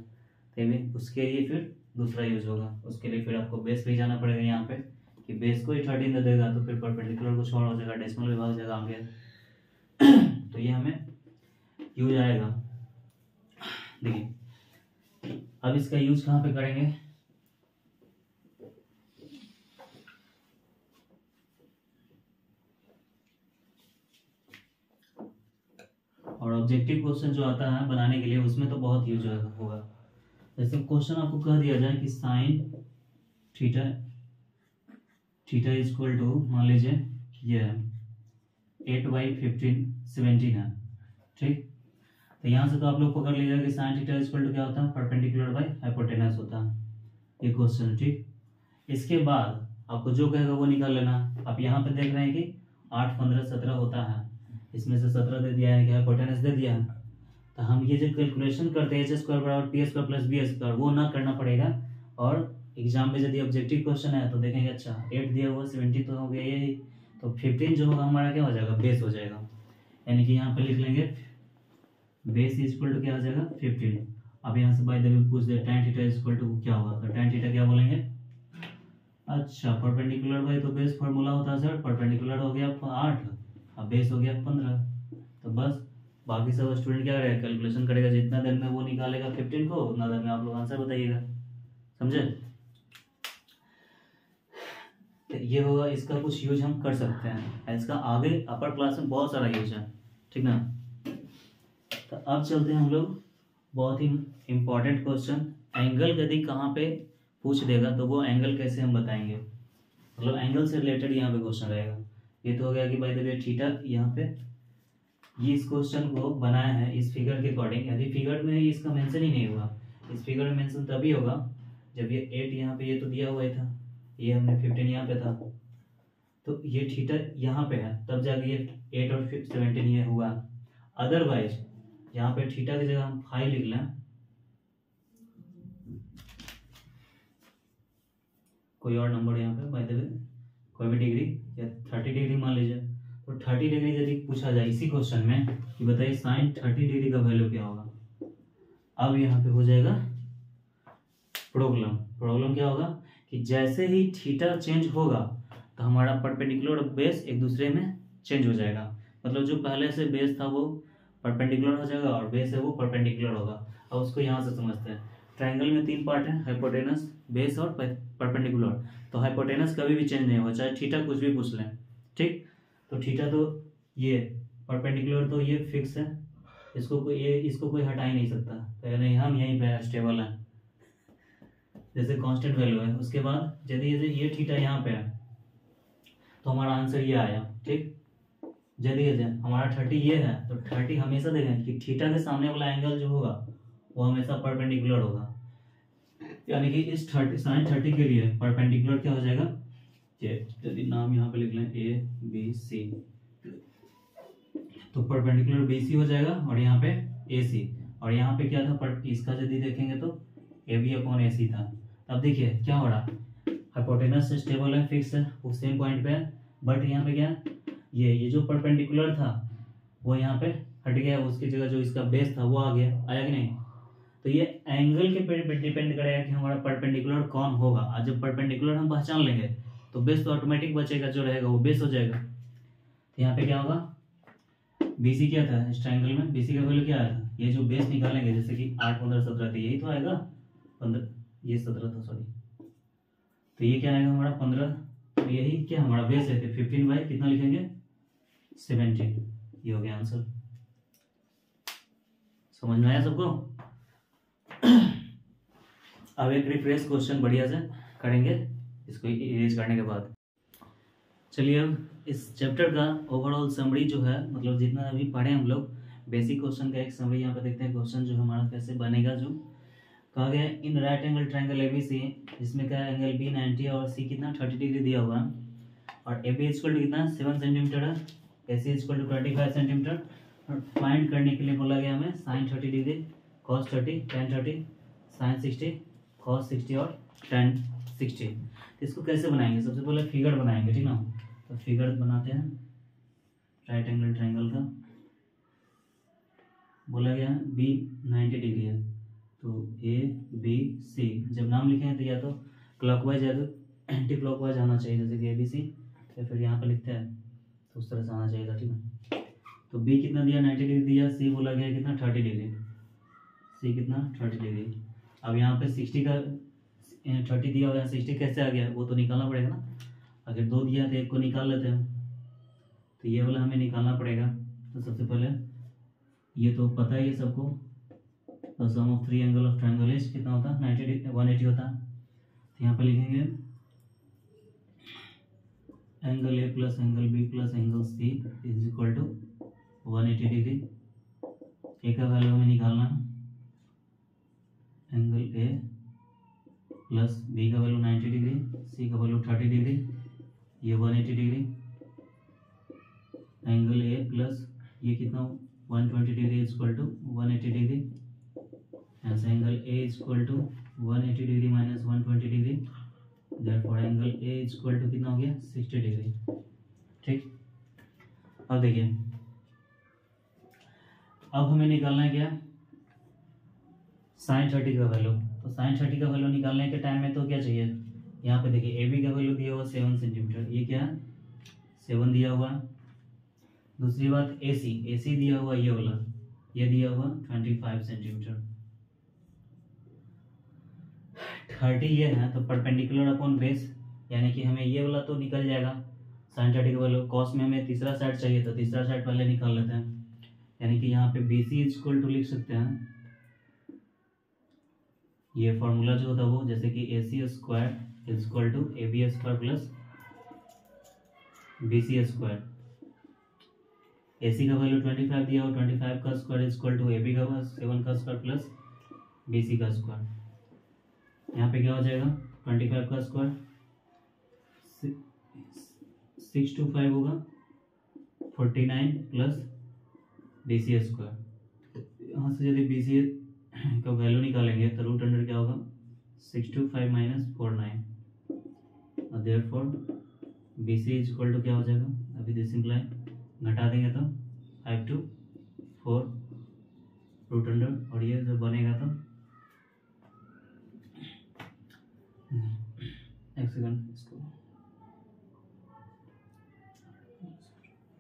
तभी उसके लिए फिर दूसरा यूज होगा। उसके लिए फिर आपको बेस पे ही जाना पड़ेगा यहाँ पे कि बेस को ही 13 दे देगा तो फिर परपेंडिकुलर कुछ और हो जाएगा, डेसिमल भी भाग जाएगा आगे। तो ये हमें यूज आएगा। देखिए अब इसका यूज कहाँ पे करेंगे, और ऑब्जेक्टिव क्वेश्चन जो आता है बनाने के लिए उसमें तो बहुत यूज होगा। जैसे क्वेश्चन आपको कह दिया जाए कि sine theta theta equal to, मान लीजिए ये है 8/15 17 है, ठीक। तो यहाँ से तो आप लोग पकड़ लीजिएगा कि साइन थीटा इक्वल टू क्या होता है, परपेंडिकुलर बाय हाइपोटेनस होता है, ये क्वेश्चन, ठीक। इसके बाद आपको जो कहेगा वो निकाल लेना। आप यहाँ पे देख रहे हैं कि 8 15 17 होता है, इसमें से 17 दे दिया है कि हाइपोटेनस दे दिया है। तो हम ये जो कैलकुलेशन करते हैं h² बराबर p² प्लस b² वो ना करना पड़ेगा। और एग्जाम में यदि ऑब्जेक्टिव क्वेश्चन है तो देखेंगे अच्छा 8 दिया हुआ 70 तो हो गया यही, तो 15 जो होगा हमारा क्या हो जाएगा, बेस हो जाएगा। यानी कि यहाँ पे लिख लेंगे बेस इक्वल टू क्या हो जाएगा 15। अब यहाँ से बाय द वे पूछ दे tan थीटा इक्वल टू क्या होगा, तो tan थीटा क्या बोलेंगे, अच्छा परपेंडिकुलर बाय तो बेस फार्मूला होता है सर, परपेंडिकुलर हो गया 8 अब बेस हो गया 15। तो बस बाकी सब स्टूडेंट क्या करेगा, कैलकुलेशन करेगा, जितना देर में वो निकालेगा 15 को उतना देर में आप लोग आंसर बताइएगा, समझे। तो ये होगा, इसका कुछ यूज हम कर सकते हैं, इसका आगे अपर क्लास में बहुत सारा यूज है, ठीक ना। तो अब चलते हैं हम लोग बहुत ही इम्पोर्टेंट क्वेश्चन, एंगल यदि कहाँ पे पूछ देगा तो वो एंगल कैसे हम बताएंगे, मतलब एंगल से रिलेटेड यहाँ पे क्वेश्चन रहेगा। ये तो हो गया कि बाय द वे थीटा, यहाँ पे ये इस क्वेश्चन को बनाया है इस फिगर के अकॉर्डिंग। यदि फिगर में इसका मेंशन ही नहीं हुआ, इस फिगर में मेंशन तभी होगा जब ये 8 यहाँ पे ये तो दिया हुआ ही था, ये हमने 15 यहाँ पे था, तो ये थीटा यहाँ पे है तब जाके ये 8 और 17 ये हुआ। अदरवाइज यहाँ पे थीटा की जगह हम 5 लिख लें, कोई और नंबर यहाँ पे बाय द वे कोई भी डिग्री या 30 डिग्री मान लीजिए, तो 30 डिग्री यदि पूछा जाए इसी क्वेश्चन में कि बताइए साइन 30 डिग्री का वैल्यू क्या होगा। अब यहाँ पे हो जाएगा प्रॉब्लम क्या होगा कि जैसे ही थीटा चेंज होगा तो हमारा परपेंडिकुलर बेस एक दूसरे में चेंज हो जाएगा, मतलब जो पहले से बेस था वो परपेंडिकुलर हो जाएगा और बेस है वो परपेंडिकुलर होगा। अब उसको यहाँ से समझते हैं, ट्रायंगल में 3 पार्ट है, हाइपोटेनस, बेस और परपेंडिकुलर। तो हाइपोटेनस कभी भी चेंज नहीं होगा चाहे थीटा कुछ भी पूछ लें, ठीक। तो थीटा तो ये परपेंडिकुलर तो ये फिक्स है, इसको कोई हटा ही नहीं सकता, तो नहीं हम यहीं पे स्टेबल है, जैसे कांस्टेंट वैल्यू है। उसके बाद यदि ये थीटा यहाँ पे है तो हमारा आंसर ये आया, ठीक। यदि हमारा 30 ये है तो 30 हमेशा देखें कि थीटा के सामने वाला एंगल जो होगा वो हमेशा परपेंडिकुलर होगा, यानी कि इस 30 साइन 30 के लिए परपेंडिकुलर क्या हो जाएगा, यदि नाम यहाँ पे लिख लें ABC, तो परपेंडिकुलर BC हो जाएगा और यहाँ पे AC, और यहाँ पे क्या था इसका यदि देखेंगे तो AB/AC था। अब देखिए क्या हो रहा, हाइपोटेनस स्टेबल है, फिक्स है, वो सेम पॉइंट पे है, बट यहाँ पे क्या ये जो परपेंडिकुलर था वो यहाँ पे हट गया, उसकी जगह जो इसका बेस था वो आ गया, आया कि नहीं। तो ये एंगल के पे डिपेंड करेगा कि हमारा परपेंडिकुलर कौन होगा, और जब परपेंडिकुलर हम पहचान लेंगे तो बेस तो ऑटोमेटिक बचेगा, जो रहेगा वो बेस हो जाएगा। तो यहाँ पे क्या होगा, BC क्या था इस ट्रायंगल में, BC का वैल्यू क्या आया था, ये जो बेस निकालेंगे जैसे कि 8 15 17 थी, यही तो आएगा 15, ये 17 था सॉरी, तो ये क्या आएगा हमारा 15, तो यही क्या हमारा बेस है, 15 बाई कितना लिखेंगे 17, ये हो गया आंसर। समझ में आया सबको। अब एक रिफ्रेश क्वेश्चन बढ़िया से करेंगे इसको इरेज करने के बाद। चलिए अब इस चैप्टर का ओवरऑल समरी जो है, मतलब जितना अभी पढ़े हम लोग बेसिक क्वेश्चन का एक समरी यहाँ पे देखते हैं, क्वेश्चन जो हमारा कैसे बनेगा। जो कहा गया इन राइट एंगल ट्रायंगल ABC, जिसमें क्या एंगल B 90 और C कितना 30 डिग्री दिया हुआ है, और AB इक्वल टू कितना 7 सेंटीमीटर है, AC इक्वल टू 25 सेंटीमीटर, और फाइंड करने के लिए बोला गया हमें sine 30 degree, cos 30, tan 30, sine 60, cos 60 और tan 60। तो इसको कैसे बनाएंगे, सबसे पहले फिगर बनाएंगे, ठीक ना। तो फिगर बनाते हैं राइट एंगल ट्रायंगल का, बोला गया है बी 90 डिग्री है, तो ए बी सी जब नाम लिखे हैं तो या तो क्लॉकवाइज या तो एंटी क्लॉकवाइज आना चाहिए, जैसे कि ए बी सी, या फिर यहाँ पर लिखते हैं तो उस तरह से आना चाहिए था, ठीक है। तो बी कितना दिया 90 डिग्री दिया, सी बोला गया कितना 30 डिग्री, सी कितना 30 डिग्री। अब यहाँ पे 60 का 30 दिया हुआ है, 60 कैसे आ गया वो तो निकालना पड़ेगा ना, अगर 2 दिया तो एक को निकाल लेते हैं, तो ये वाला हमें निकालना पड़ेगा। तो सबसे पहले ये तो पता है ये सबको, तो sum of 3 angle of triangle is कितना होता है 180 होता है। तो यहाँ पे लिखेंगे angle A plus angle B plus angle C is equal to 180 degree. A का वैल्यू हमें निकालना है, एंगल ए प्लस बी का वैल्यू 90 डिग्री, सी का वैल्यू 30 डिग्री, ये 180 डिग्री। एंगल ए प्लस ये कितना 120 degree is equal to 180 degree, ऐसे angle A is equal to 180 degree minus 120 degree, therefore angle A is equal to कितना हो गया 60 degree, ठीक। अब देखिए, अब हमें निकालना है क्या sin 30 का वैल्यू। तो sin 30 का वैल्यू निकालने के टाइम में तो क्या चाहिए, यहाँ पे देखिए ए बी का वैल्यू दिया हुआ 7 सेंटीमीटर, ये क्या 7 दिया हुआ। दूसरी बात ए सी दिया हुआ ये वाला, ये दिया हुआ 25 सेंटीमीटर। 30 ये है तो परपेंडिकुलर अपॉन बेस, यानी कि हमें ये वाला तो निकल जाएगा sin 30 का वैल्यू। कॉस में हमें तीसरा साइड चाहिए तो तीसरा साइड पहले निकाल लेते हैं, यानी कि यहाँ पे B C is equal to लिख सकते हैं, ये फॉर्मूला जो होता है वो, जैसे कि A C square is equal to A B square plus B C square. A C का वैल्यू 25 दिया हो, 25 का square is equal to A B का 7 का स्क्वायर प्लस बी सी का स्क्वायर। यहाँ पे क्या हो जाएगा 25 का स्क्वायर 625 होगा 49 प्लस बी सी स्क्वायर। यहाँ से यदि बी सी का वैल्यू निकालेंगे तो रूट अंडर क्या होगा 625 माइनस 49, और therefore B C is equal to क्या हो जाएगा, अभी दिस सिंप्लाई घटा देंगे तो 5 to 4 रूट अंडर, और ये जब बनेगा तो एक सेकंड, इसको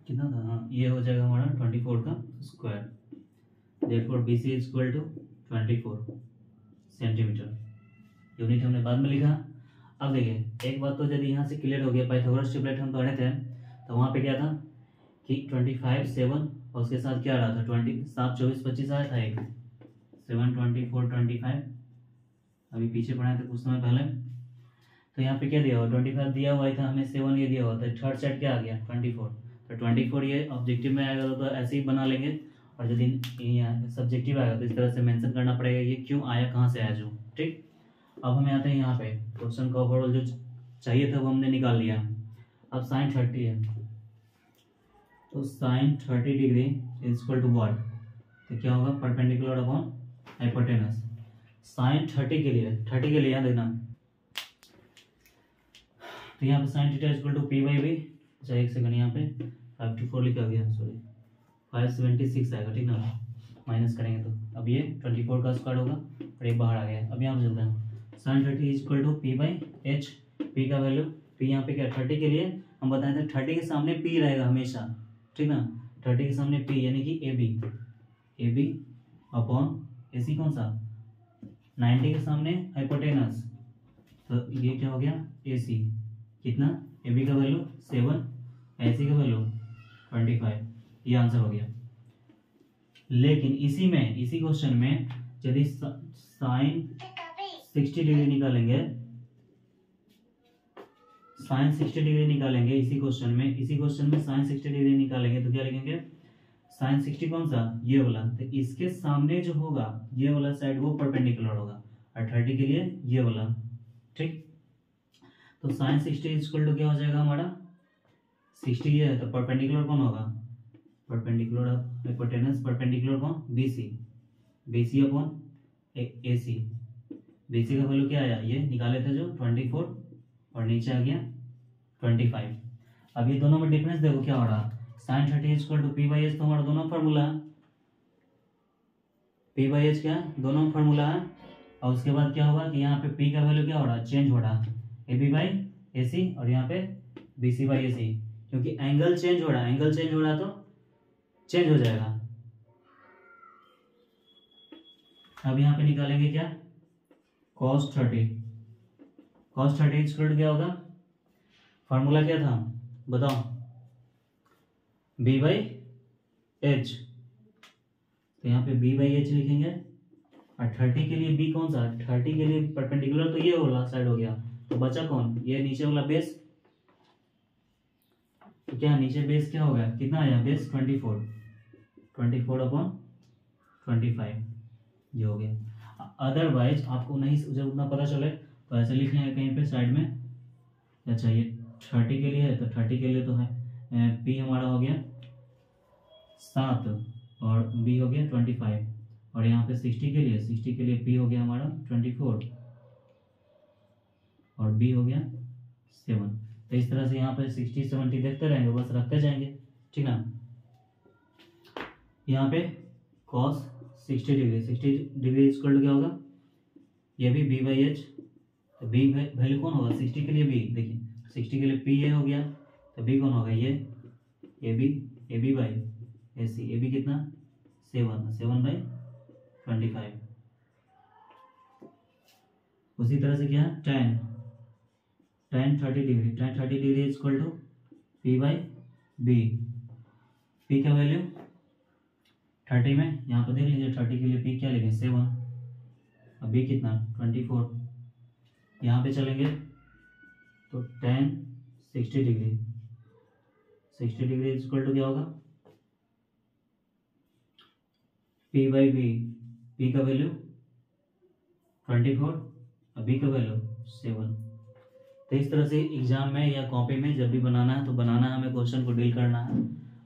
कितना था, हाँ ये हो जाएगा हमारा 24 का square, therefore B C is equal to 24 centimetre. Unit हमने बाद में लिखा। अब देखिए एक बात तो यदि यहाँ से क्लियर हो गया, पाइथागोरस ट्रिपलेट हम पढ़े थे तो वहाँ पे क्या था कि 25 7 और उसके साथ क्या रहा था 20 7 24 25 आया था एक 7 24 25, अभी पीछे पढ़ाए थे कुछ समय पहले। तो यहाँ पे क्या दिया हुआ 25 दिया हुआ था हमें, 7 ये दिया हुआ था, थर्ड सेट क्या आ गया 24, तो 24 ये ऑब्जेक्टिव में आएगा तो ऐसे ही बना लेंगे, और यदि यहाँ सब्जेक्टिव आएगा तो इस तरह से मेंशन करना पड़ेगा ये क्यों आया कहाँ से आया जो, ठीक। अब हमें आते हैं यहाँ पे क्वेश्चन का ओवरऑल जो चाहिए था वो हमने निकाल लिया। अब sin 30 है तो sin 30 degree is equal to what, तो क्या होगा परपेंडिकुलर अपॉन हाइपोटेनस। sin 30 के लिए याद देखना, तो यहाँ पे sin theta is equal to P by V, अच्छा एक सेकंड यहाँ पे 524 लिखा गया, सॉरी 576 आएगा, ठीक ना, माइनस करेंगे तो अब ये 24 का स्क्वायर होगा और ये बाहर आ गया। अब यहाँ पे चलते हैं sin 30 is equal to P by H, P का वैल्यू पी यहाँ पे क्या 30 के लिए हम बताए थे 30 के सामने पी रहेगा हमेशा, ठीक ना, 30 के सामने पी यानी कि ए बी अपॉन ए सी कौन सा 90 के सामने हाइपोटेनस, तो ये क्या हो गया ए सी कितना, ए बी का वैल्यू 7, ए सी का वैल्यू 25, ये आंसर हो गया। लेकिन इसी क्वेश्चन में यदि साइन 60 डिग्री निकालेंगे, साइन 60 डिग्री निकालेंगे इसी क्वेश्चन में साइन 60 डिग्री निकालेंगे तो क्या लिखेंगे साइन 60 कौन सा ये वाला, तो इसके सामने जो होगा ये वाला साइड वो परपेंडिकुलर होगा, और 30 के लिए ये वाला, ठीक। तो साइन 60 इक्वल टू क्या हो जाएगा हमारा 60 ये है तो परपेंडिकुलर कौन होगा, परपेंडिकुलर हाइपोटेनस परपेंडिकुलर कौन BC अपॉन AC, BC का वैल्यू क्या आया ये निकाले थे जो 24 और नीचे आ गया 25। अब ये दोनों में डिफरेंस देखो क्या हो रहा, sine 30 equal to P by H तो हमारा दोनों फार्मूला है, P/H क्या है, दोनों में फार्मूला है। और उसके बाद क्या होगा कि यहाँ पे P का वैल्यू क्या हो रहा है, चेंज हो रहा है, AB/AC, और यहाँ पे BC/AC, क्योंकि एंगल चेंज हो रहा है, एंगल चेंज हो रहा है तो चेंज हो जाएगा। अब यहाँ पे निकालेंगे क्या, cos 30, cos 30 स्क्वायर क्या होगा, फार्मूला क्या था बताओ, B/H, तो यहाँ पे B/H लिखेंगे। और 30 के लिए B कौन सा, 30 के लिए परपेंडिकुलर तो ये वाला साइड हो गया, तो बचा कौन, ये नीचे वाला बेस। तो क्या नीचे बेस क्या हो गया, कितना आया बेस, 24/25, ये हो गया। अदरवाइज आपको नहीं जब उतना पता चले तो ऐसे लिखना है कहीं पे साइड में। अच्छा ये 30 के लिए है, तो 30 के लिए तो है P हमारा हो गया 7 और B हो गया 25, और यहाँ पे 60 के लिए P हो गया हमारा 24 और B हो गया 7। तो इस तरह से यहाँ पे 60 70 देखते रहेंगे, बस रखते जाएंगे, ठीक ना। यहाँ पे cos 60 डिग्री इक्वल क्या होगा, ये भी B/H, तो B वैल्यू कौन होगा, 60 के लिए B, देखिए 60 के लिए P ये हो गया, तो B कौन होगा, ये AB/AC, AB कितना 7/25। उसी तरह से क्या है tan 30 degree equal to P/B, P का वैल्यू 30 में, यहाँ पर देख लीजिए 30 के लिए P क्या लिखें 7, अब B कितना 24, यहाँ पे चलेंगे तो tan 60 डिग्री इक्वल टू क्या होगा, P/B, P का वैल्यू 24 और B का वैल्यू 7। तो इस तरह से एग्जाम में या कॉपी में जब भी बनाना है तो बनाना है, हमें क्वेश्चन को डील करना है,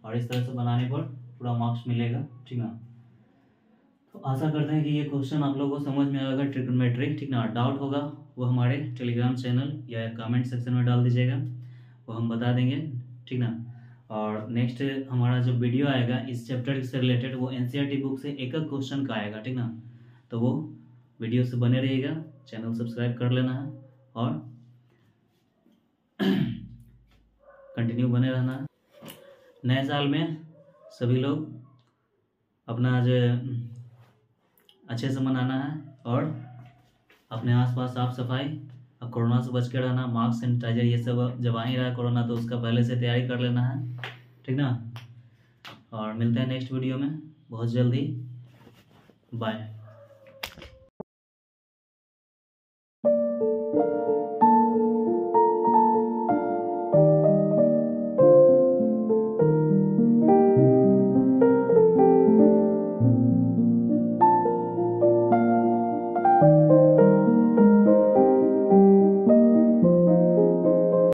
और इस तरह से बनाने पर पूरा मार्क्स मिलेगा, ठीक ना। तो आशा करते हैं कि ये क्वेश्चन आप लोगों को समझ में आएगा, ट्रिग्नोमेट्री, ठीक ना। डाउट होगा वो हमारे टेलीग्राम चैनल या कमेंट सेक्शन में डाल दीजिएगा, वो हम बता देंगे, ठीक ना। और नेक्स्ट हमारा जो वीडियो आएगा इस चैप्टर से रिलेटेड, वो NCERT बुक से एक एक क्वेश्चन का आएगा, ठीक ना। तो वो वीडियो से बने रहिएगा, चैनल सब्सक्राइब कर लेना है और कंटिन्यू बने रहना है। नए साल में सभी लोग अपना जो अच्छे से मनाना है, और अपने आसपास साफ सफाई और कोरोना से बच के रहना, मास्क सैनिटाइजर ये सब जब आ ही रहा है कोरोना, तो उसका पहले से तैयारी कर लेना है, ठीक ना। और मिलते हैं नेक्स्ट वीडियो में बहुत जल्दी, बाय।